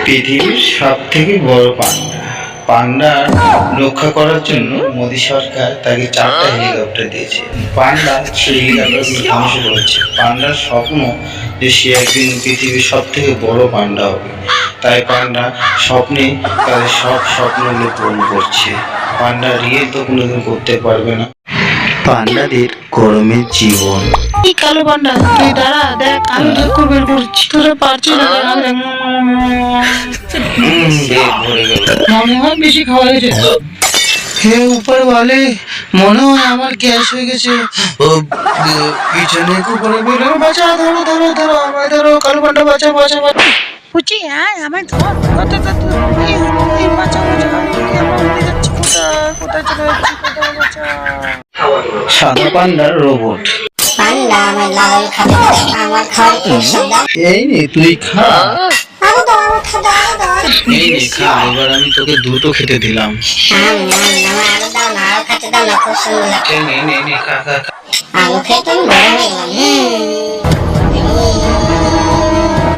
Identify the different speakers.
Speaker 1: পৃথিবীর সব থেকে বড় পান্ডা। পান্ডার রক্ষা করার জন্য মোদী সরকার তাকে 4টা হেলিকপ্টার দিয়েছে। পান্ডা সেই হেলিকপ্টারগুলো ধ্বংস করেছে। পান্ডার স্বপ্ন যে সে একদিন পৃথিবীর সব থেকে বড় পান্ডা হবে। তাই পান্ডা স্বপ্নে তাদের সব স্বপ্নগুলো পূরণ করছে। পান্ডা রিয়েল তো কোনোদিন করতে পারবে না। পান্ডাদের গরমের জীবন।
Speaker 2: এই কালো পান্ডা, তুই দাঁড়া, দেখ আমি ঠাকুর বের করছি, তোরা পারছিস না।
Speaker 1: পেট ভরে গেল।
Speaker 2: মনে হয় বেশি খাওয়া হয়েছে। হে উপর বলে, মনে হয় আমার গ্যাস হয়ে গেছে। ও পিছনে উপরে বেরো, বাঁচা, ধরো ধরো ধরো, আমায় ধরো, কালো পান্ডা বাঁচা বাঁচা বাঁচা। পুচি আয় আমায় ধর, বাঁচা বাঁচা, আমরা উড়ে যাচ্ছি, কোথায় কোথায় চলে যাচ্ছি, কোথায় বাঁচা।
Speaker 1: সাদা পান্ডার রোবট।
Speaker 3: পান্ডা আমার লাল খাবে, আমার খাওয়ার খুব সাদা।
Speaker 1: এই নে তুই খা।
Speaker 3: আরো দাও, আমার খাওয়া আরো দাও।
Speaker 1: এই নে খা, এবার আমি তোকে দুটো খেতে দিলাম।
Speaker 3: আরো দাও না, আরো খেতে দাও না, খুব সুন্দর লাগে।
Speaker 1: নে নে নে খা খা খা।
Speaker 3: আলু খেয়ে তুমি বড় হয়ে